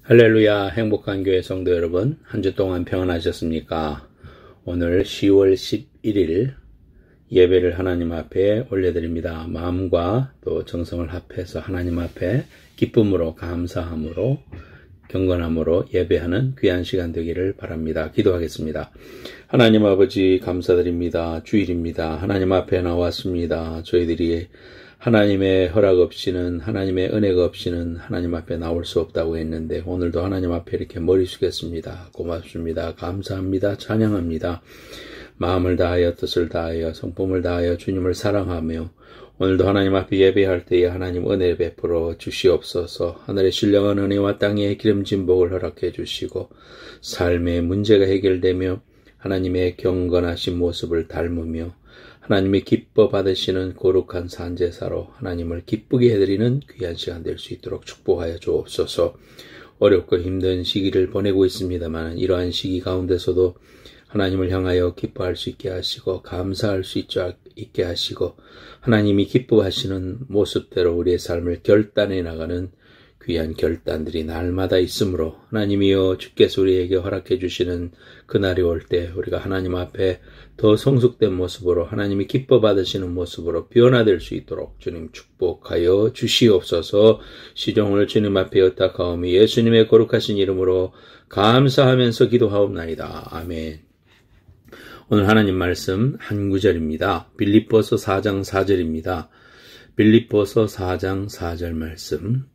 할렐루야. 행복한 교회 성도 여러분, 한 주 동안 평안하셨습니까? 오늘 10월 11일 예배를 하나님 앞에 올려드립니다. 마음과 또 정성을 합해서 하나님 앞에 기쁨으로, 감사함으로, 경건함으로 예배하는 귀한 시간 되기를 바랍니다. 기도하겠습니다. 하나님 아버지 감사드립니다. 주일입니다. 하나님 앞에 나왔습니다. 저희들이 하나님의 허락 없이는, 하나님의 은혜가 없이는 하나님 앞에 나올 수 없다고 했는데 오늘도 하나님 앞에 이렇게 머리 숙였습니다. 고맙습니다. 감사합니다. 찬양합니다. 마음을 다하여 뜻을 다하여 성품을 다하여 주님을 사랑하며 오늘도 하나님 앞에 예배할 때에 하나님 은혜 베풀어 주시옵소서. 하늘의 신령한 은혜와 땅의 기름진 복을 허락해 주시고 삶의 문제가 해결되며 하나님의 경건하신 모습을 닮으며 하나님이 기뻐 받으시는 거룩한 산제사로 하나님을 기쁘게 해드리는 귀한 시간 될 수 있도록 축복하여 주옵소서. 어렵고 힘든 시기를 보내고 있습니다만 이러한 시기 가운데서도 하나님을 향하여 기뻐할 수 있게 하시고 감사할 수 있게 하시고 하나님이 기뻐하시는 모습대로 우리의 삶을 결단해 나가는 귀한 결단들이 날마다 있으므로 하나님이여 주께서 우리에게 허락해 주시는 그날이 올 때 우리가 하나님 앞에 더 성숙된 모습으로 하나님이 기뻐 받으시는 모습으로 변화될 수 있도록 주님 축복하여 주시옵소서. 시종을 주님 앞에 의탁하오며 예수님의 거룩하신 이름으로 감사하면서 기도하옵나이다. 아멘. 오늘 하나님 말씀 한 구절입니다. 빌립보서 4장 4절입니다. 빌립보서 4장 4절 말씀.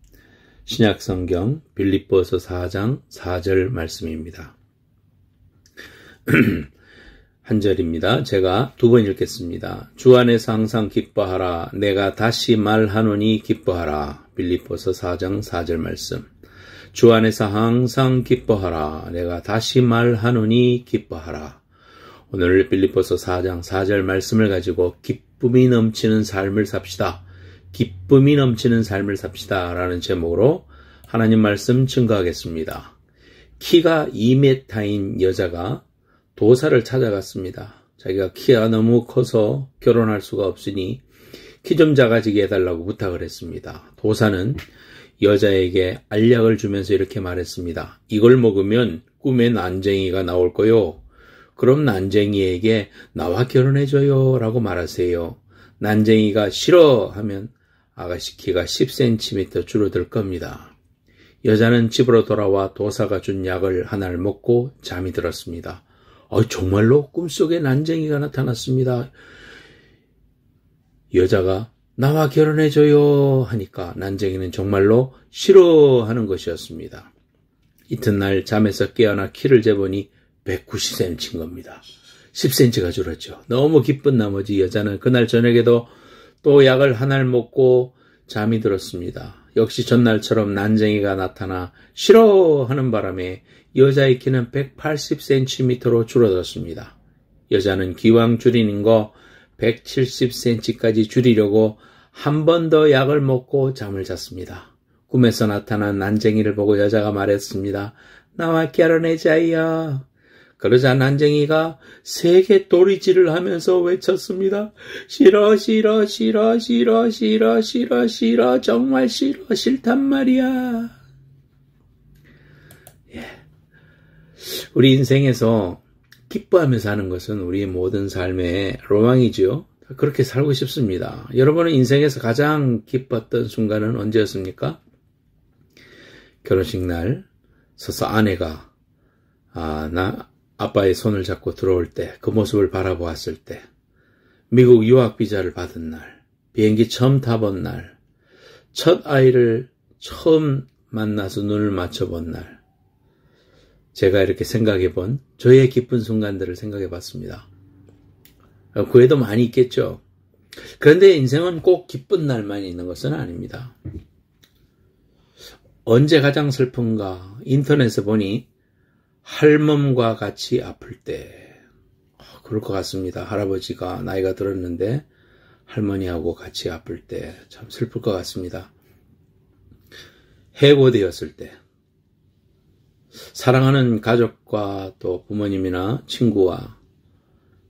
신약성경 빌립보서 4장 4절 말씀입니다. 한 절입니다. 제가 두 번 읽겠습니다. 주 안에서 항상 기뻐하라. 내가 다시 말하노니 기뻐하라. 빌립보서 4장 4절 말씀. 주 안에서 항상 기뻐하라. 내가 다시 말하노니 기뻐하라. 오늘 빌립보서 4장 4절 말씀을 가지고 기쁨이 넘치는 삶을 삽시다. 기쁨이 넘치는 삶을 삽시다 라는 제목으로 하나님 말씀 증거하겠습니다. 키가 2m인 여자가 도사를 찾아갔습니다. 자기가 키가 너무 커서 결혼할 수가 없으니 키 좀 작아지게 해달라고 부탁을 했습니다. 도사는 여자에게 알약을 주면서 이렇게 말했습니다. 이걸 먹으면 꿈에 난쟁이가 나올 거요. 그럼 난쟁이에게 나와 결혼해줘요 라고 말하세요. 난쟁이가 싫어 하면 아가씨 키가 10cm 줄어들 겁니다. 여자는 집으로 돌아와 도사가 준 약을 하나를 먹고 잠이 들었습니다. 정말로 꿈속에 난쟁이가 나타났습니다. 여자가 나와 결혼해줘요 하니까 난쟁이는 정말로 싫어하는 것이었습니다. 이튿날 잠에서 깨어나 키를 재보니 190cm인 겁니다. 10cm가 줄었죠. 너무 기쁜 나머지 여자는 그날 저녁에도 또 약을 하나를 먹고 잠이 들었습니다. 역시 전날처럼 난쟁이가 나타나 싫어하는 바람에 여자의 키는 180cm로 줄어들었습니다. 여자는 기왕 줄이는 거 170cm까지 줄이려고 한 번 더 약을 먹고 잠을 잤습니다. 꿈에서 나타난 난쟁이를 보고 여자가 말했습니다. 나와 결혼해자요. 그러자 난쟁이가 세게 도리질을 하면서 외쳤습니다. 싫어 싫어 싫어 싫어 싫어 싫어 싫어 정말 싫어 싫단 말이야. 우리 인생에서 기뻐하며 사는 것은 우리 모든 삶의 로망이죠. 그렇게 살고 싶습니다. 여러분은 인생에서 가장 기뻤던 순간은 언제였습니까? 결혼식 날 서서 아내가 아빠의 손을 잡고 들어올 때, 그 모습을 바라보았을 때, 미국 유학 비자를 받은 날, 비행기 처음 타본 날, 첫 아이를 처음 만나서 눈을 맞춰본 날, 제가 이렇게 생각해본 저의 기쁜 순간들을 생각해봤습니다. 그 외에도 많이 있겠죠. 그런데 인생은 꼭 기쁜 날만 있는 것은 아닙니다. 언제 가장 슬픈가? 인터넷에 보니 할멈과 같이 아플 때, 그럴 것 같습니다. 할아버지가 나이가 들었는데 할머니하고 같이 아플 때 참 슬플 것 같습니다. 해고되었을 때, 사랑하는 가족과 또 부모님이나 친구와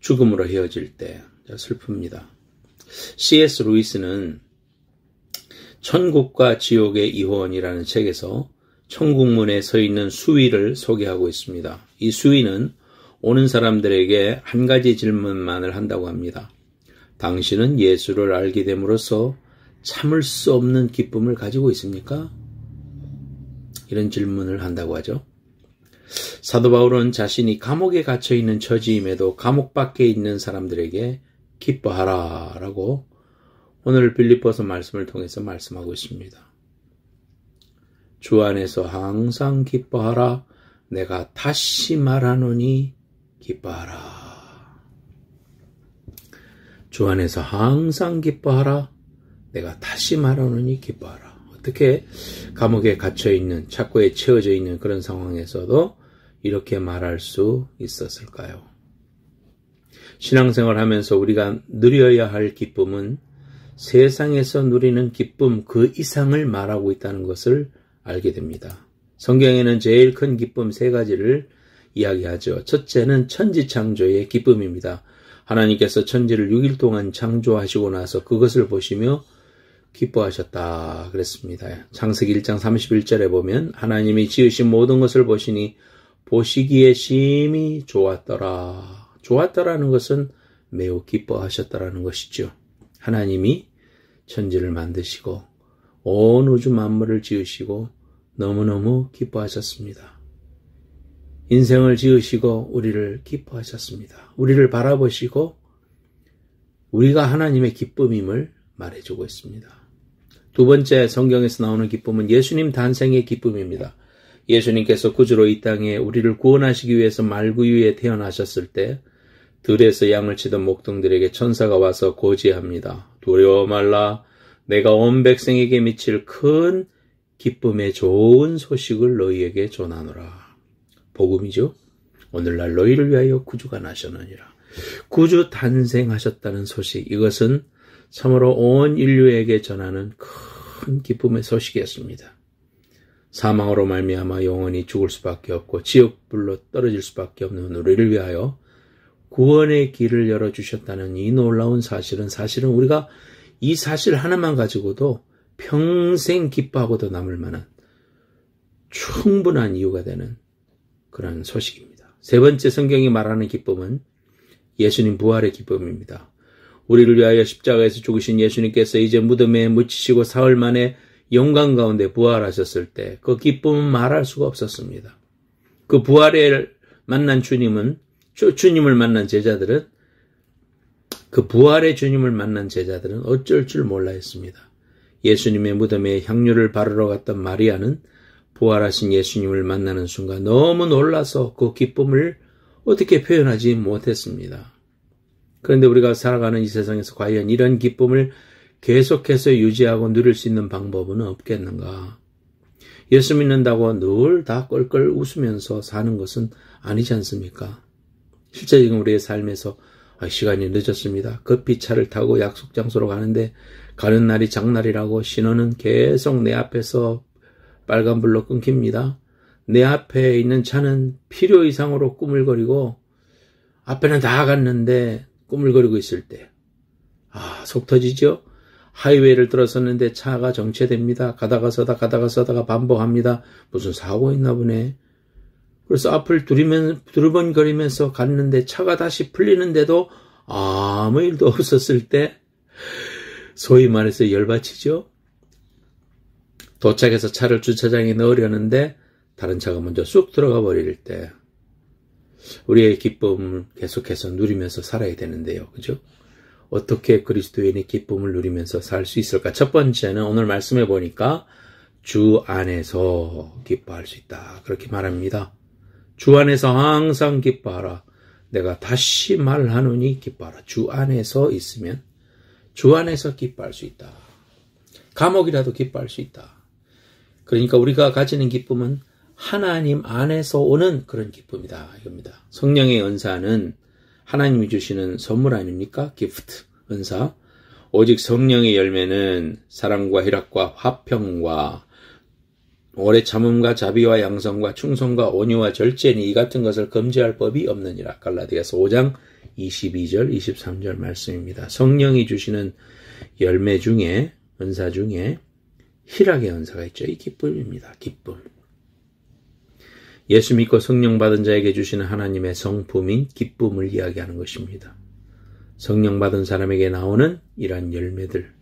죽음으로 헤어질 때 슬픕니다. C.S. 루이스는 천국과 지옥의 이혼이라는 책에서 천국문에 서 있는 수위를 소개하고 있습니다. 이 수위는 오는 사람들에게 한 가지 질문만을 한다고 합니다. 당신은 예수를 알게 됨으로써 참을 수 없는 기쁨을 가지고 있습니까? 이런 질문을 한다고 하죠. 사도 바울은 자신이 감옥에 갇혀있는 처지임에도 감옥 밖에 있는 사람들에게 기뻐하라 라고 오늘 빌립보서 말씀을 통해서 말씀하고 있습니다. 주 안에서 항상 기뻐하라. 내가 다시 말하노니 기뻐하라. 주 안에서 항상 기뻐하라. 내가 다시 말하노니 기뻐하라. 어떻게 감옥에 갇혀있는, 착고에 채워져 있는 그런 상황에서도 이렇게 말할 수 있었을까요? 신앙생활 하면서 우리가 누려야 할 기쁨은 세상에서 누리는 기쁨 그 이상을 말하고 있다는 것을 알게 됩니다. 성경에는 제일 큰 기쁨 3가지를 이야기하죠. 첫째는 천지창조의 기쁨입니다. 하나님께서 천지를 6일 동안 창조하시고 나서 그것을 보시며 기뻐하셨다 그랬습니다. 창세기 1장 31절에 보면 하나님이 지으신 모든 것을 보시니 보시기에 심히 좋았더라. 좋았더라는 것은 매우 기뻐하셨다라는 것이죠. 하나님이 천지를 만드시고 온 우주 만물을 지으시고 너무너무 기뻐하셨습니다. 인생을 지으시고 우리를 기뻐하셨습니다. 우리를 바라보시고 우리가 하나님의 기쁨임을 말해주고 있습니다. 두 번째 성경에서 나오는 기쁨은 예수님 탄생의 기쁨입니다. 예수님께서 구주로 이 땅에 우리를 구원하시기 위해서 말구유에 태어나셨을 때 들에서 양을 치던 목동들에게 천사가 와서 고지합니다. 두려워 말라. 내가 온 백성에게 미칠 큰 기쁨의 좋은 소식을 너희에게 전하노라. 복음이죠. 오늘날 너희를 위하여 구주가 나셨느니라. 구주 탄생하셨다는 소식, 이것은 참으로 온 인류에게 전하는 큰 기쁨의 소식이었습니다. 사망으로 말미암아 영원히 죽을 수밖에 없고 지옥불로 떨어질 수밖에 없는 우리를 위하여 구원의 길을 열어주셨다는 이 놀라운 사실은 우리가 이 사실 하나만 가지고도 평생 기뻐하고도 남을 만한 충분한 이유가 되는 그런 소식입니다. 세 번째 성경이 말하는 기쁨은 예수님 부활의 기쁨입니다. 우리를 위하여 십자가에서 죽으신 예수님께서 이제 무덤에 묻히시고 사흘 만에 영광 가운데 부활하셨을 때 그 기쁨은 말할 수가 없었습니다. 그 부활을 만난 주님을 만난 제자들은 그 부활의 주님을 만난 제자들은 어쩔 줄 몰라 했습니다. 예수님의 무덤에 향유를 바르러 갔던 마리아는 부활하신 예수님을 만나는 순간 너무 놀라서 그 기쁨을 어떻게 표현하지 못했습니다. 그런데 우리가 살아가는 이 세상에서 과연 이런 기쁨을 계속해서 유지하고 누릴 수 있는 방법은 없겠는가? 예수 믿는다고 늘 다 껄껄 웃으면서 사는 것은 아니지 않습니까? 실제 지금 우리의 삶에서 시간이 늦었습니다. 급히 차를 타고 약속 장소로 가는데 가는 날이 장날이라고 신호는 계속 내 앞에서 빨간불로 끊깁니다. 내 앞에 있는 차는 필요 이상으로 꾸물거리고 앞에는 다 갔는데 꾸물거리고 있을 때 속 터지죠? 하이웨이를 들어섰는데 차가 정체됩니다. 가다가 서다가 반복합니다. 무슨 사고 있나 보네. 그래서 앞을 두리번거리면서 갔는데 차가 다시 풀리는데도 아무 일도 없었을 때 소위 말해서 열받치죠. 도착해서 차를 주차장에 넣으려는데 다른 차가 먼저 쑥 들어가 버릴 때 우리의 기쁨을 계속해서 누리면서 살아야 되는데요. 그죠? 어떻게 그리스도인의 기쁨을 누리면서 살 수 있을까? 첫 번째는 오늘 말씀해 보니까 주 안에서 기뻐할 수 있다. 그렇게 말합니다. 주 안에서 항상 기뻐하라. 내가 다시 말하노니 기뻐하라. 주 안에서 있으면 주 안에서 기뻐할 수 있다. 감옥이라도 기뻐할 수 있다. 그러니까 우리가 가지는 기쁨은 하나님 안에서 오는 그런 기쁨이다. 이겁니다. 성령의 은사는 하나님이 주시는 선물 아닙니까? 기프트, 은사. 오직 성령의 열매는 사랑과 희락과 화평과 오래 참음과 자비와 양성과 충성과 온유와 절제니 이 같은 것을 금지할 법이 없느니라. 갈라디아서 5장 22절 23절 말씀입니다. 성령이 주시는 열매 중에 은사 중에 희락의 은사가 있죠. 이 기쁨입니다. 기쁨. 예수 믿고 성령 받은 자에게 주시는 하나님의 성품인 기쁨을 이야기하는 것입니다. 성령 받은 사람에게 나오는 이러한 열매들.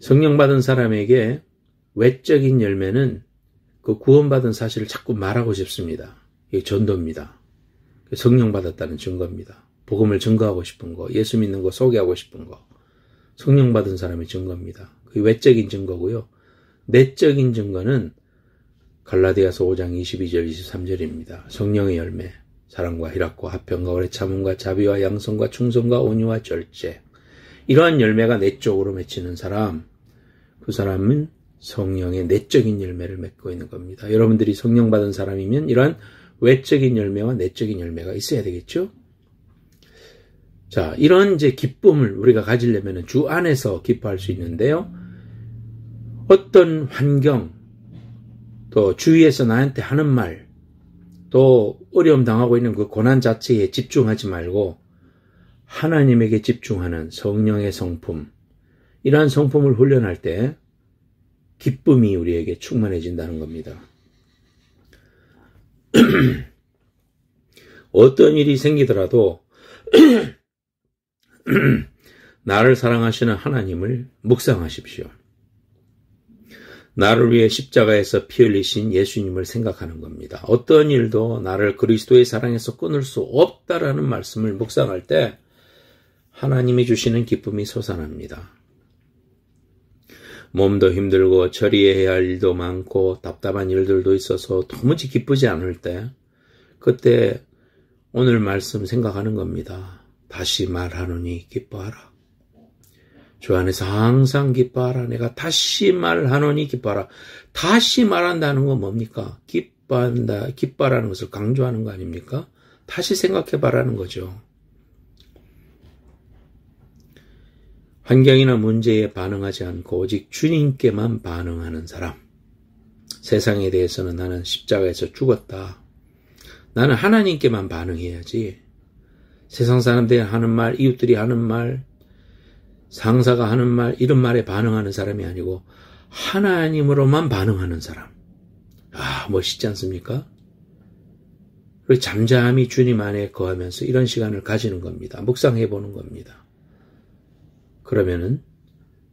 성령 받은 사람에게 외적인 열매는 그 구원받은 사실을 자꾸 말하고 싶습니다. 이게 전도입니다. 성령 받았다는 증거입니다. 복음을 증거하고 싶은 거, 예수 믿는 거 소개하고 싶은 거, 성령 받은 사람의 증거입니다. 그게 외적인 증거고요. 내적인 증거는 갈라디아서 5장 22절 23절입니다. 성령의 열매, 사랑과 희락과 화평과 오래 참음과 자비와 양성과 충성과 온유와 절제. 이러한 열매가 내적으로 맺히는 사람, 그 사람은 성령의 내적인 열매를 맺고 있는 겁니다. 여러분들이 성령 받은 사람이면 이러한 외적인 열매와 내적인 열매가 있어야 되겠죠? 자, 이런 이제 기쁨을 우리가 가지려면 주 안에서 기뻐할 수 있는데요. 어떤 환경, 또 주위에서 나한테 하는 말, 또 어려움 당하고 있는 그 고난 자체에 집중하지 말고 하나님에게 집중하는 성령의 성품, 이러한 성품을 훈련할 때 기쁨이 우리에게 충만해진다는 겁니다. 어떤 일이 생기더라도 나를 사랑하시는 하나님을 묵상하십시오. 나를 위해 십자가에서 피 흘리신 예수님을 생각하는 겁니다. 어떤 일도 나를 그리스도의 사랑에서 끊을 수 없다라는 말씀을 묵상할 때 하나님이 주시는 기쁨이 솟아납니다. 몸도 힘들고 처리해야 할 일도 많고 답답한 일들도 있어서 도무지 기쁘지 않을 때 그때 오늘 말씀 생각하는 겁니다. 다시 말하노니 기뻐하라. 주 안에서 항상 기뻐하라. 내가 다시 말하노니 기뻐하라. 다시 말한다는 건 뭡니까? 기뻐하라는 것을 강조하는 거 아닙니까? 다시 생각해봐라는 거죠. 환경이나 문제에 반응하지 않고 오직 주님께만 반응하는 사람. 세상에 대해서는 나는 십자가에서 죽었다. 나는 하나님께만 반응해야지. 세상 사람들이 하는 말, 이웃들이 하는 말, 상사가 하는 말, 이런 말에 반응하는 사람이 아니고 하나님으로만 반응하는 사람. 아, 멋있지 않습니까? 그리고 잠잠히 주님 안에 거하면서 이런 시간을 가지는 겁니다. 묵상해보는 겁니다. 그러면은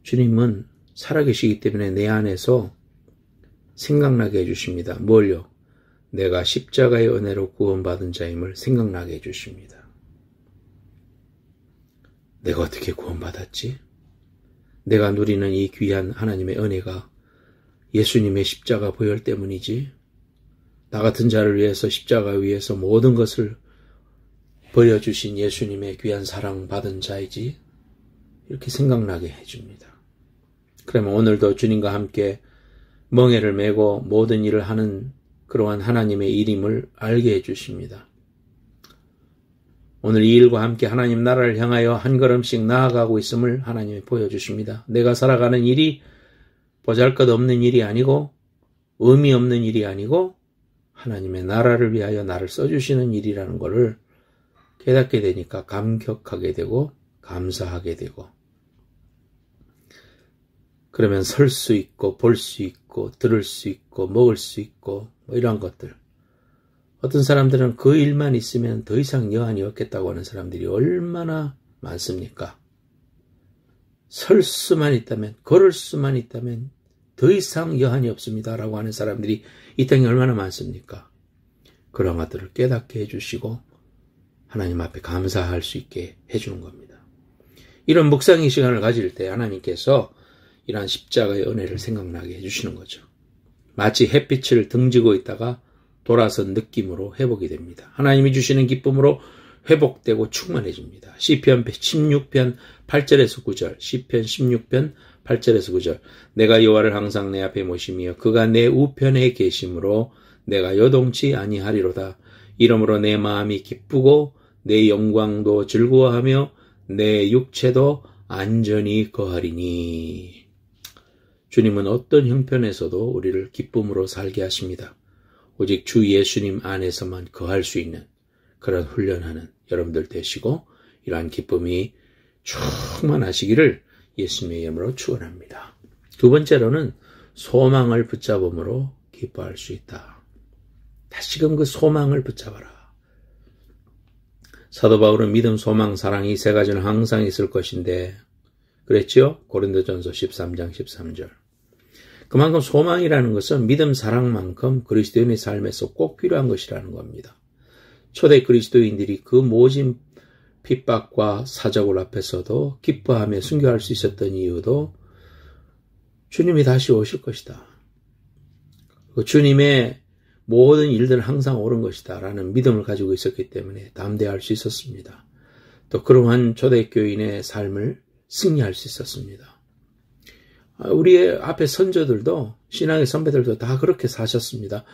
주님은 살아계시기 때문에 내 안에서 생각나게 해주십니다. 뭘요? 내가 십자가의 은혜로 구원받은 자임을 생각나게 해주십니다. 내가 어떻게 구원받았지? 내가 누리는 이 귀한 하나님의 은혜가 예수님의 십자가 보혈 때문이지. 나 같은 자를 위해서 십자가 위에서 모든 것을 버려주신 예수님의 귀한 사랑 받은 자이지. 이렇게 생각나게 해줍니다. 그러면 오늘도 주님과 함께 멍에를 메고 모든 일을 하는 그러한 하나님의 일임을 알게 해주십니다. 오늘 이 일과 함께 하나님 나라를 향하여 한 걸음씩 나아가고 있음을 하나님이 보여주십니다. 내가 살아가는 일이 보잘것없는 일이 아니고 의미 없는 일이 아니고 하나님의 나라를 위하여 나를 써주시는 일이라는 것을 깨닫게 되니까 감격하게 되고 감사하게 되고 그러면 설 수 있고 볼 수 있고 들을 수 있고 먹을 수 있고 뭐 이런 것들. 어떤 사람들은 그 일만 있으면 더 이상 여한이 없겠다고 하는 사람들이 얼마나 많습니까? 설 수만 있다면, 걸을 수만 있다면 더 이상 여한이 없습니다라고 하는 사람들이 이 땅에 얼마나 많습니까? 그런 것들을 깨닫게 해주시고 하나님 앞에 감사할 수 있게 해주는 겁니다. 이런 묵상의 시간을 가질 때 하나님께서 이러한 십자가의 은혜를 생각나게 해주시는 거죠. 마치 햇빛을 등지고 있다가 돌아선 느낌으로 회복이 됩니다. 하나님이 주시는 기쁨으로 회복되고 충만해집니다. 시편 16편 8절에서 9절, 시편 16편 8절에서 9절. 내가 여호와를 항상 내 앞에 모시며 그가 내 우편에 계심으로 내가 요동치 아니하리로다. 이러므로 내 마음이 기쁘고 내 영광도 즐거워하며 내 육체도 안전히 거하리니. 주님은 어떤 형편에서도 우리를 기쁨으로 살게 하십니다. 오직 주 예수님 안에서만 거할 수 있는 그런 훈련하는 여러분들 되시고 이러한 기쁨이 충만하시기를 예수님의 이름으로 축원합니다. 두 번째로는 소망을 붙잡음으로 기뻐할 수 있다. 다시금 그 소망을 붙잡아라. 사도 바울은 믿음, 소망, 사랑 이 세 가지는 항상 있을 것인데 그랬죠? 고린도전서 13장 13절. 그만큼 소망이라는 것은 믿음, 사랑만큼 그리스도인의 삶에서 꼭 필요한 것이라는 겁니다. 초대 그리스도인들이 그 모진 핍박과 사적을 앞에서도 기뻐하며 순교할 수 있었던 이유도 주님이 다시 오실 것이다. 그 주님의 모든 일들은 항상 옳은 것이다 라는 믿음을 가지고 있었기 때문에 담대할 수 있었습니다. 또 그러한 초대교인의 삶을 승리할 수 있었습니다. 우리의 앞에 선조들도 신앙의 선배들도 다 그렇게 사셨습니다.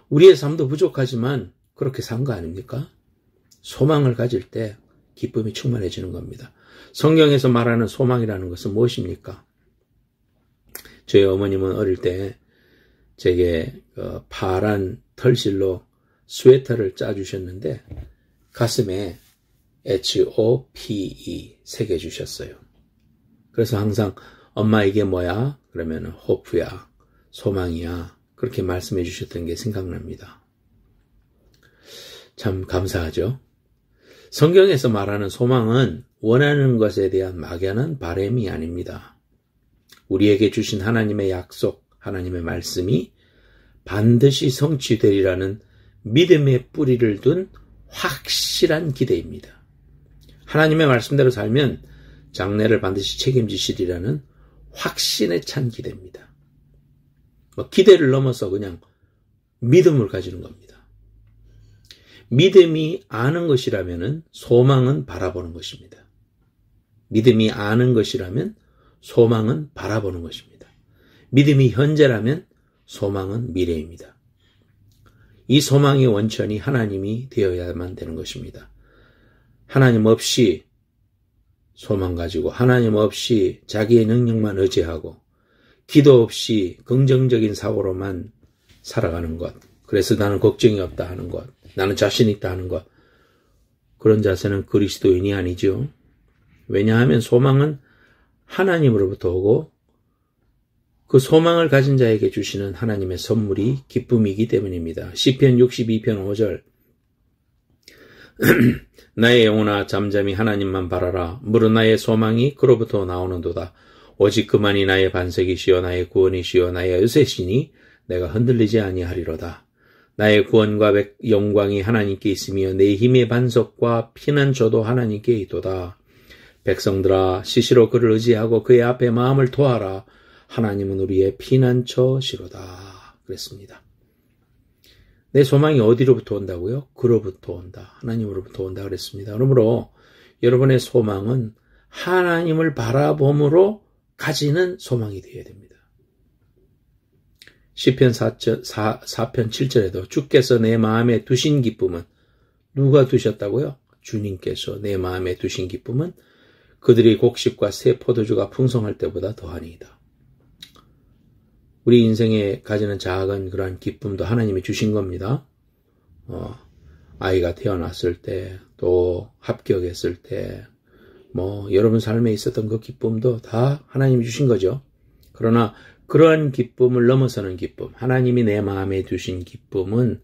우리의 삶도 부족하지만 그렇게 산 거 아닙니까? 소망을 가질 때 기쁨이 충만해지는 겁니다. 성경에서 말하는 소망이라는 것은 무엇입니까? 저희 어머님은 어릴 때 제게 파란 털실로 스웨터를 짜주셨는데 가슴에 HOPE 새겨주셨어요. 그래서 항상 엄마 이게 뭐야? 그러면 호프야, 소망이야 그렇게 말씀해 주셨던 게 생각납니다. 참 감사하죠. 성경에서 말하는 소망은 원하는 것에 대한 막연한 바람이 아닙니다. 우리에게 주신 하나님의 약속, 하나님의 말씀이 반드시 성취되리라는 믿음의 뿌리를 둔 확실한 기대입니다. 하나님의 말씀대로 살면 장래를 반드시 책임지시리라는 확신에 찬 기대입니다. 기대를 넘어서 그냥 믿음을 가지는 겁니다. 믿음이 아는 것이라면 소망은 바라보는 것입니다. 믿음이 아는 것이라면 소망은 바라보는 것입니다. 믿음이 현재라면 소망은 미래입니다. 이 소망의 원천이 하나님이 되어야만 되는 것입니다. 하나님 없이 소망 가지고 하나님 없이 자기의 능력만 의지하고 기도 없이 긍정적인 사고로만 살아가는 것, 그래서 나는 걱정이 없다 하는 것, 나는 자신 있다 하는 것, 그런 자세는 그리스도인이 아니죠. 왜냐하면 소망은 하나님으로부터 오고 그 소망을 가진 자에게 주시는 하나님의 선물이 기쁨이기 때문입니다. 시편 62편 5절 나의 영혼아 잠잠히 하나님만 바라라. 무릇 나의 소망이 그로부터 나오는도다. 오직 그만이 나의 반석이시여 나의 구원이시여 나의 요새시니 내가 흔들리지 아니하리로다. 나의 구원과 영광이 하나님께 있으며 내 힘의 반석과 피난처도 하나님께 있도다. 백성들아 시시로 그를 의지하고 그의 앞에 마음을 토하라. 하나님은 우리의 피난처시로다. 그랬습니다. 내 소망이 어디로부터 온다고요? 그로부터 온다. 하나님으로부터 온다 그랬습니다. 그러므로 여러분의 소망은 하나님을 바라봄으로 가지는 소망이 되어야 됩니다. 시편 4편 7절에도 주께서 내 마음에 두신 기쁨은 누가 두셨다고요? 주님께서 내 마음에 두신 기쁨은 그들의 곡식과 새 포도주가 풍성할 때보다 더하니이다. 우리 인생에 가지는 작은 그러한 기쁨도 하나님이 주신 겁니다. 아이가 태어났을 때, 또 합격했을 때, 여러분 삶에 있었던 그 기쁨도 다 하나님이 주신 거죠. 그러나 그러한 기쁨을 넘어서는 기쁨, 하나님이 내 마음에 두신 기쁨은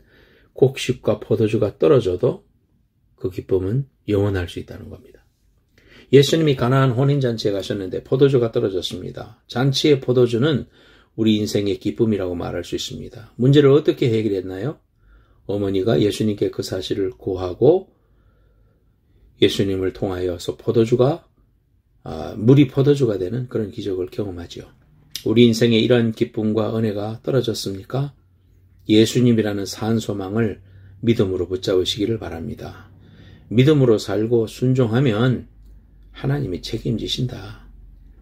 곡식과 포도주가 떨어져도 그 기쁨은 영원할 수 있다는 겁니다. 예수님이 가나안 혼인잔치에 가셨는데 포도주가 떨어졌습니다. 잔치의 포도주는 우리 인생의 기쁨이라고 말할 수 있습니다. 문제를 어떻게 해결했나요? 어머니가 예수님께 그 사실을 고하고 예수님을 통하여서 물이 포도주가 되는 그런 기적을 경험하죠. 우리 인생에 이런 기쁨과 은혜가 떨어졌습니까? 예수님이라는 산 소망을 믿음으로 붙잡으시기를 바랍니다. 믿음으로 살고 순종하면 하나님이 책임지신다.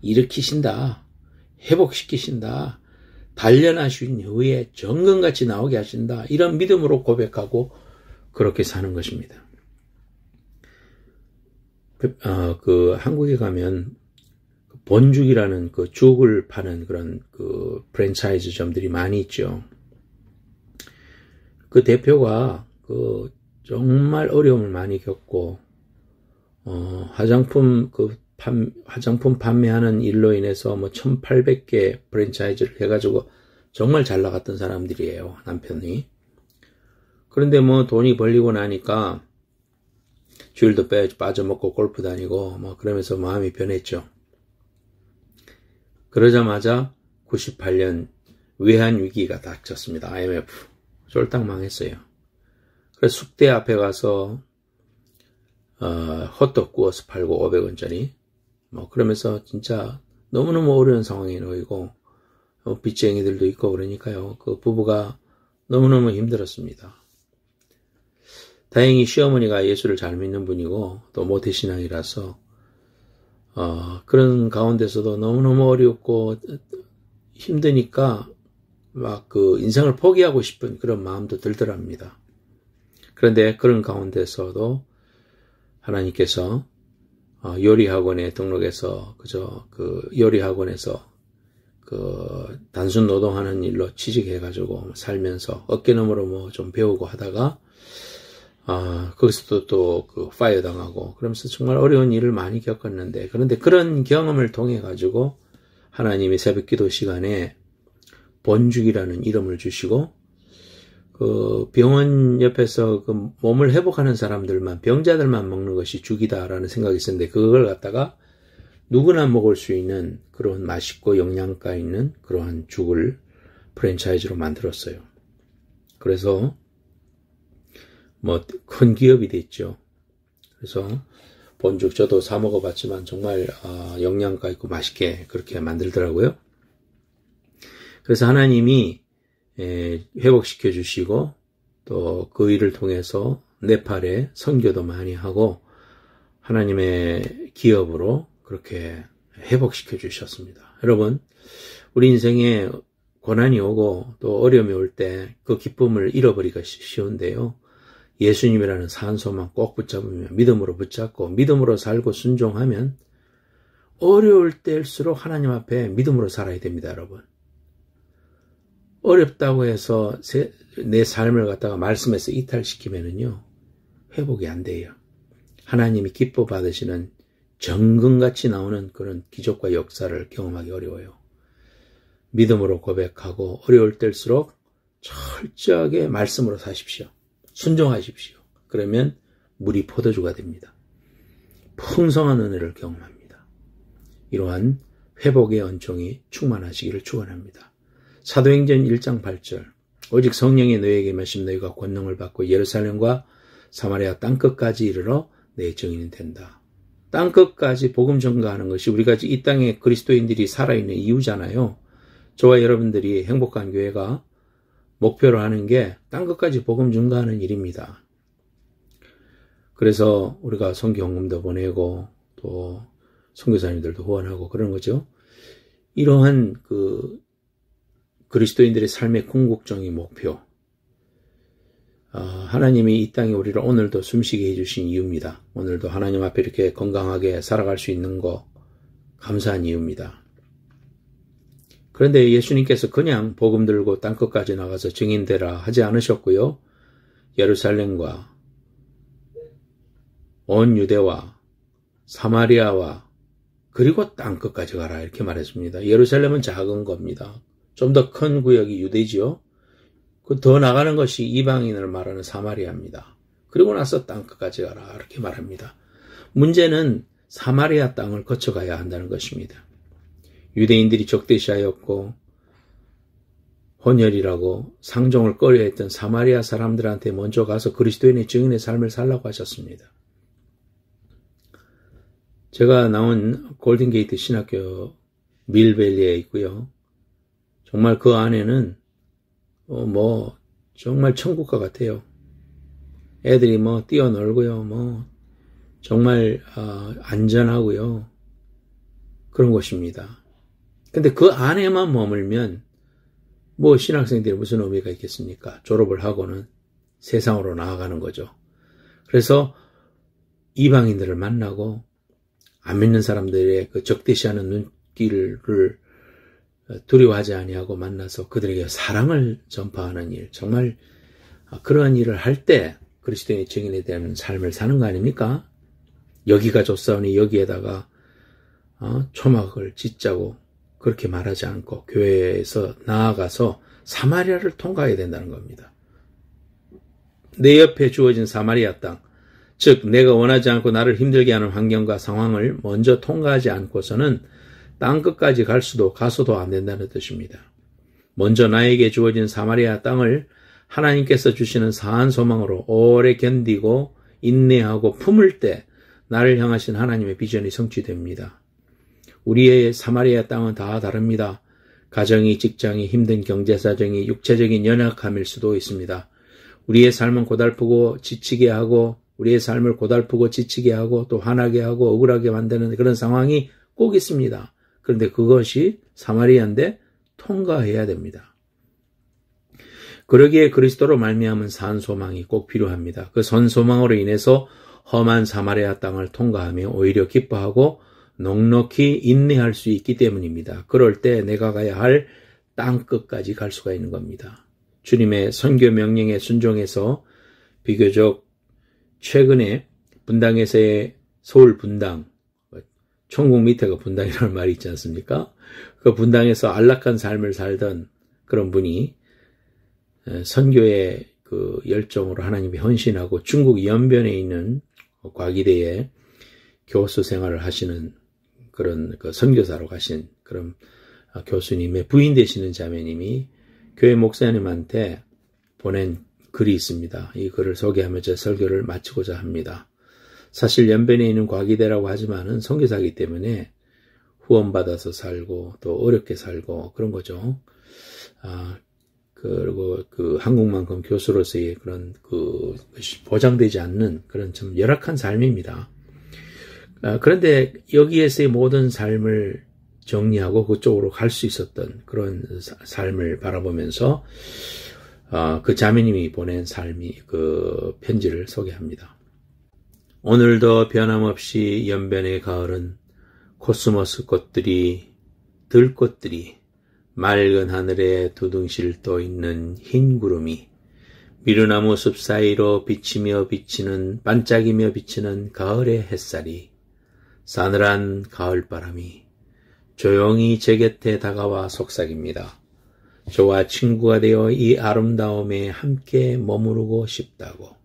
일으키신다. 회복시키신다. 단련하신 후에 정금같이 나오게 하신다. 이런 믿음으로 고백하고 그렇게 사는 것입니다. 한국에 가면 본죽이라는 그 죽을 파는 그런 그 프랜차이즈점들이 많이 있죠. 그 대표가 정말 어려움을 많이 겪고 화장품 판매하는 일로 인해서 1800개 프랜차이즈를 해가지고 정말 잘 나갔던 사람들이에요, 남편이. 그런데 뭐 돈이 벌리고 나니까 주일도 빠져먹고 골프 다니고 뭐 그러면서 마음이 변했죠. 그러자마자 98년 외환 위기가 닥쳤습니다. IMF. 쫄딱 망했어요. 그래서 숙대 앞에 가서 헛떡 구워서 팔고 500원짜리. 뭐 그러면서 진짜 너무너무 어려운 상황에 놓이고 빚쟁이들도 있고 그러니까요. 그 부부가 너무너무 힘들었습니다. 다행히 시어머니가 예수를 잘 믿는 분이고 또 모태신앙이라서 그런 가운데서도 너무너무 어렵고 힘드니까 막 그 인생을 포기하고 싶은 그런 마음도 들더랍니다. 그런데 그런 가운데서도 하나님께서 요리학원에 등록해서 요리학원에서 그 단순 노동하는 일로 취직해가지고 살면서 어깨너머로 뭐 좀 배우고 하다가 거기서도 또 그 파이어 당하고 그러면서 정말 어려운 일을 많이 겪었는데, 그런데 그런 경험을 통해 가지고 하나님이 새벽기도 시간에 본죽이라는 이름을 주시고 그 병원 옆에서 그 몸을 회복하는 사람들만, 병자들만 먹는 것이 죽이다라는 생각이 있었는데, 그걸 갖다가 누구나 먹을 수 있는 그런 맛있고 영양가 있는 그러한 죽을 프랜차이즈로 만들었어요. 그래서 뭐 큰 기업이 됐죠. 그래서 본죽 저도 사 먹어봤지만 정말 영양가 있고 맛있게 그렇게 만들더라고요. 그래서 하나님이 회복시켜 주시고 또 그 일을 통해서 네팔에 선교도 많이 하고 하나님의 기업으로 그렇게 회복시켜 주셨습니다. 여러분, 우리 인생에 고난이 오고 또 어려움이 올 때 그 기쁨을 잃어버리기가 쉬운데요. 예수님이라는 산소만 꼭 붙잡으면, 믿음으로 붙잡고 믿음으로 살고 순종하면 어려울 때일수록 하나님 앞에 믿음으로 살아야 됩니다, 여러분. 어렵다고 해서 내 삶을 갖다가 말씀에서 이탈시키면은요, 회복이 안 돼요. 하나님이 기뻐 받으시는 정금같이 나오는 그런 기적과 역사를 경험하기 어려워요. 믿음으로 고백하고 어려울 때일수록 철저하게 말씀으로 사십시오. 순종하십시오. 그러면 물이 포도주가 됩니다. 풍성한 은혜를 경험합니다. 이러한 회복의恩총이 충만하시기를 축원합니다. 사도행전 1장 8절, 오직 성령이 너희에게 임하시면 너희가 권능을 받고 예루살렘과 사마리아 땅끝까지 이르러 내 증인이 된다. 땅끝까지 복음 전가하는 것이 우리가 이 땅에 그리스도인들이 살아있는 이유잖아요. 저와 여러분들이 행복한 교회가 목표로 하는 게 땅끝까지 복음 전가하는 일입니다. 그래서 우리가 선교 헌금도 보내고 또 선교사님들도 후원하고 그러는 거죠. 이러한 그리스도인들의 삶의 궁극적인 목표, 하나님이 이 땅에 우리를 오늘도 숨쉬게 해주신 이유입니다. 오늘도 하나님 앞에 이렇게 건강하게 살아갈 수 있는 거 감사한 이유입니다. 그런데 예수님께서 그냥 복음 들고 땅끝까지 나가서 증인되라 하지 않으셨고요. 예루살렘과 온 유대와 사마리아와 그리고 땅끝까지 가라 이렇게 말했습니다. 예루살렘은 작은 겁니다. 좀 더 큰 구역이 유대지요. 더 나가는 것이 이방인을 말하는 사마리아입니다. 그리고 나서 땅끝까지 가라 이렇게 말합니다. 문제는 사마리아 땅을 거쳐가야 한다는 것입니다. 유대인들이 적대시하였고 혼혈이라고 상종을 꺼려했던 사마리아 사람들한테 먼저 가서 그리스도인의 증인의 삶을 살라고 하셨습니다. 제가 나온 골든게이트 신학교 밀밸리에 있고요. 정말 그 안에는 정말 천국과 같아요. 애들이 뛰어놀고요. 정말 안전하고요. 그런 곳입니다. 근데 그 안에만 머물면 신학생들이 무슨 의미가 있겠습니까? 졸업을 하고는 세상으로 나아가는 거죠. 그래서 이방인들을 만나고 안 믿는 사람들의 그 적대시하는 눈길을 두려워하지 아니하고 만나서 그들에게 사랑을 전파하는 일, 정말 그러한 일을 할 때 그리스도인의 증인에 대한 삶을 사는 거 아닙니까? 여기가 좋사오니 여기에다가 초막을 짓자고 그렇게 말하지 않고 교회에서 나아가서 사마리아를 통과해야 된다는 겁니다. 내 옆에 주어진 사마리아 땅, 즉 내가 원하지 않고 나를 힘들게 하는 환경과 상황을 먼저 통과하지 않고서는 땅 끝까지 갈 수도 가서도 안 된다는 뜻입니다. 먼저 나에게 주어진 사마리아 땅을 하나님께서 주시는 사한 소망으로 오래 견디고 인내하고 품을 때 나를 향하신 하나님의 비전이 성취됩니다. 우리의 사마리아 땅은 다 다릅니다. 가정이, 직장이, 힘든 경제사정이, 육체적인 연약함일 수도 있습니다. 우리의 삶은 고달프고 지치게 하고, 우리의 삶을 고달프고 지치게 하고 또 화나게 하고 억울하게 만드는 그런 상황이 꼭 있습니다. 그런데 그것이 사마리아인데 통과해야 됩니다. 그러기에 그리스도로 말미암은 산 소망이 꼭 필요합니다. 그 선 소망으로 인해서 험한 사마리아 땅을 통과하며 오히려 기뻐하고 넉넉히 인내할 수 있기 때문입니다. 그럴 때 내가 가야 할 땅 끝까지 갈 수가 있는 겁니다. 주님의 선교 명령에 순종해서 비교적 최근에 분당에서의 서울 분당, 천국 밑에가 분당이라는 말이 있지 않습니까? 그 분당에서 안락한 삶을 살던 그런 분이 선교의 그 열정으로 하나님이 헌신하고 중국 연변에 있는 과기대에 교수 생활을 하시는 그런 그 선교사로 가신 그런 교수님의 부인 되시는 자매님이 교회 목사님한테 보낸 글이 있습니다. 이 글을 소개하며 제 설교를 마치고자 합니다. 사실 연변에 있는 과기대라고 하지만은 선교사이기 때문에 후원받아서 살고 또 어렵게 살고 그런 거죠. 그리고 그 한국만큼 교수로서의 그런 그 보장되지 않는 그런 좀 열악한 삶입니다. 그런데 여기에서의 모든 삶을 정리하고 그쪽으로 갈 수 있었던 그런 삶을 바라보면서 그 자매님이 보낸 그 편지를 소개합니다. 오늘도 변함없이 연변의 가을은 코스모스 꽃들이, 들꽃들이, 맑은 하늘에 두둥실 떠 있는 흰 구름이, 미루나무 숲 사이로 반짝이며 비치는 가을의 햇살이, 싸늘한 가을바람이 조용히 제 곁에 다가와 속삭입니다. 저와 친구가 되어 이 아름다움에 함께 머무르고 싶다고.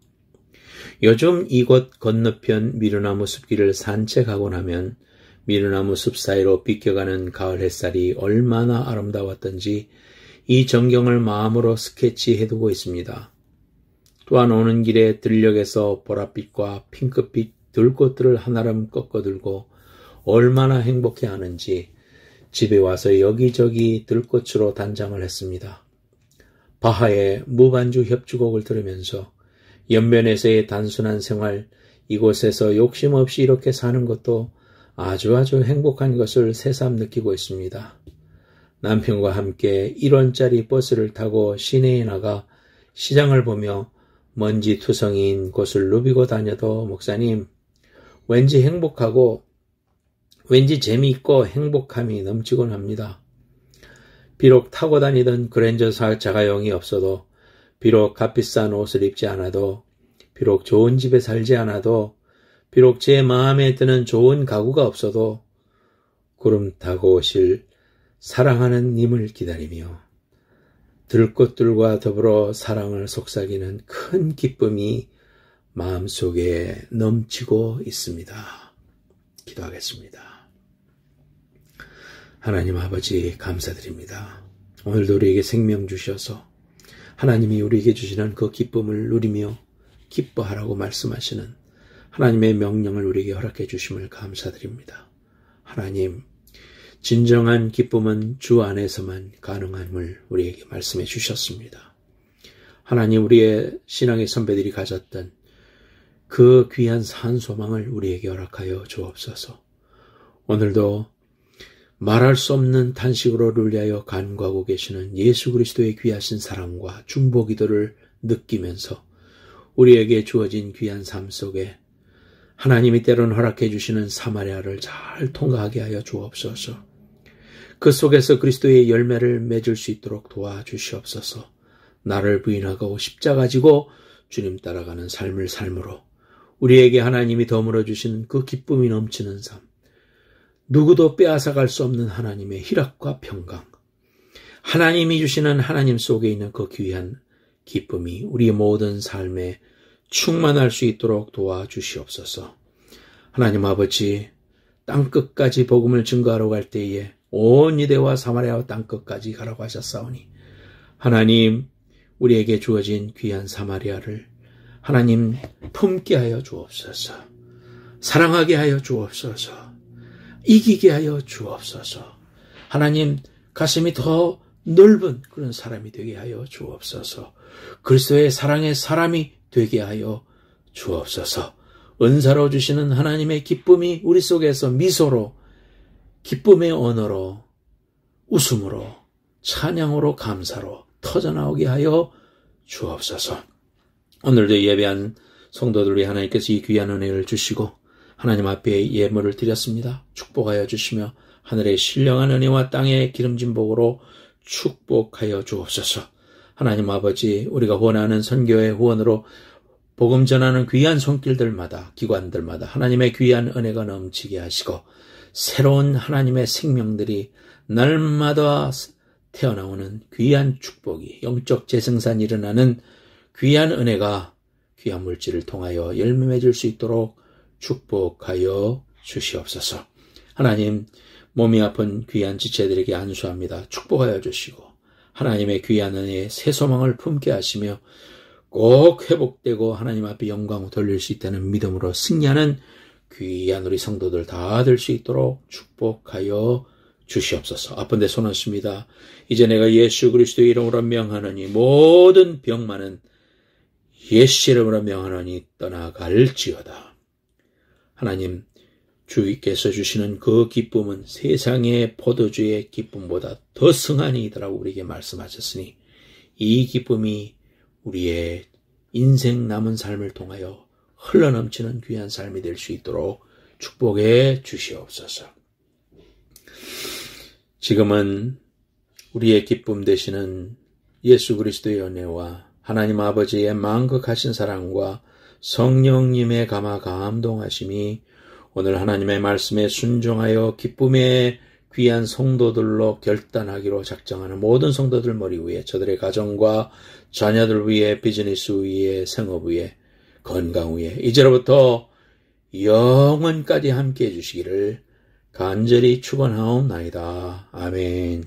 요즘 이곳 건너편 미루나무 숲길을 산책하고 나면 미루나무 숲 사이로 비껴가는 가을 햇살이 얼마나 아름다웠던지 이 전경을 마음으로 스케치해두고 있습니다. 또한 오는 길에 들녘에서 보랏빛과 핑크빛 들꽃들을 한아름 꺾어들고 얼마나 행복해하는지 집에 와서 여기저기 들꽃으로 단장을 했습니다. 바하의 무반주 협주곡을 들으면서 연변에서의 단순한 생활, 이곳에서 욕심 없이 이렇게 사는 것도 아주 행복한 것을 새삼 느끼고 있습니다. 남편과 함께 1원짜리 버스를 타고 시내에 나가 시장을 보며 먼지 투성이인 곳을 누비고 다녀도 목사님, 왠지 행복하고 왠지 재미있고 행복함이 넘치곤 합니다. 비록 타고 다니던 그랜저 자가용이 없어도, 비록 값비싼 옷을 입지 않아도, 비록 좋은 집에 살지 않아도, 비록 제 마음에 드는 좋은 가구가 없어도 구름 타고 오실 사랑하는 님을 기다리며 들꽃들과 더불어 사랑을 속삭이는 큰 기쁨이 마음속에 넘치고 있습니다. 기도하겠습니다. 하나님 아버지 감사드립니다. 오늘도 우리에게 생명 주셔서 하나님이 우리에게 주시는 그 기쁨을 누리며 기뻐하라고 말씀하시는 하나님의 명령을 우리에게 허락해 주심을 감사드립니다. 하나님, 진정한 기쁨은 주 안에서만 가능함을 우리에게 말씀해 주셨습니다. 하나님, 우리의 신앙의 선배들이 가졌던 그 귀한 산 소망을 우리에게 허락하여 주옵소서. 오늘도 말할 수 없는 탄식으로를 위하여 간구하고 계시는 예수 그리스도의 귀하신 사랑과 중보기도를 느끼면서 우리에게 주어진 귀한 삶 속에 하나님이 때로는 허락해 주시는 사마리아를 잘 통과하게 하여 주옵소서. 그 속에서 그리스도의 열매를 맺을 수 있도록 도와주시옵소서. 나를 부인하고 십자가 지고 주님 따라가는 삶을 삶으로 우리에게 하나님이 더물어 주신 그 기쁨이 넘치는 삶, 누구도 빼앗아갈 수 없는 하나님의 희락과 평강, 하나님이 주시는 하나님 속에 있는 그 귀한 기쁨이 우리의 모든 삶에 충만할 수 있도록 도와주시옵소서. 하나님 아버지, 땅끝까지 복음을 증거하러 갈 때에 온 유대와 사마리아와 땅끝까지 가라고 하셨사오니 하나님, 우리에게 주어진 귀한 사마리아를 하나님 품게 하여 주옵소서. 사랑하게 하여 주옵소서. 이기게 하여 주옵소서. 하나님, 가슴이 더 넓은 그런 사람이 되게 하여 주옵소서. 그리스도의 사랑의 사람이 되게 하여 주옵소서. 은사로 주시는 하나님의 기쁨이 우리 속에서 미소로, 기쁨의 언어로, 웃음으로, 찬양으로, 감사로 터져나오게 하여 주옵소서. 오늘도 예배한 성도들 위해 하나님께서 이 귀한 은혜를 주시고 하나님 앞에 예물을 드렸습니다. 축복하여 주시며 하늘의 신령한 은혜와 땅의 기름진 복으로 축복하여 주옵소서. 하나님 아버지, 우리가 후원하는 선교의 후원으로 복음 전하는 귀한 손길들마다, 기관들마다 하나님의 귀한 은혜가 넘치게 하시고 새로운 하나님의 생명들이 날마다 태어나오는 귀한 축복이, 영적 재생산이 일어나는 귀한 은혜가 귀한 물질을 통하여 열매 맺을 수 있도록 축복하여 주시옵소서. 하나님, 몸이 아픈 귀한 지체들에게 안수합니다. 축복하여 주시고 하나님의 귀한 은혜에 새 소망을 품게 하시며 꼭 회복되고 하나님 앞에 영광을 돌릴 수 있다는 믿음으로 승리하는 귀한 우리 성도들 다 될 수 있도록 축복하여 주시옵소서. 아픈 데 손 얹습니다. 이제 내가 예수 그리스도의 이름으로 명하노니 모든 병만은 예수 이름으로 명하노니 떠나갈지어다. 하나님, 주께서 주시는 그 기쁨은 세상의 포도주의 기쁨보다 더 승하니이다라고 우리에게 말씀하셨으니 이 기쁨이 우리의 인생 남은 삶을 통하여 흘러넘치는 귀한 삶이 될 수 있도록 축복해 주시옵소서. 지금은 우리의 기쁨 되시는 예수 그리스도의 은혜와 하나님 아버지의 만극하신 사랑과 성령님의 감화 감동하심이 오늘 하나님의 말씀에 순종하여 기쁨의 귀한 성도들로 결단하기로 작정하는 모든 성도들 머리 위에, 저들의 가정과 자녀들 위에, 비즈니스 위에, 생업 위에, 건강 위에 이제로부터 영원까지 함께해 주시기를 간절히 축원하옵나이다. 아멘.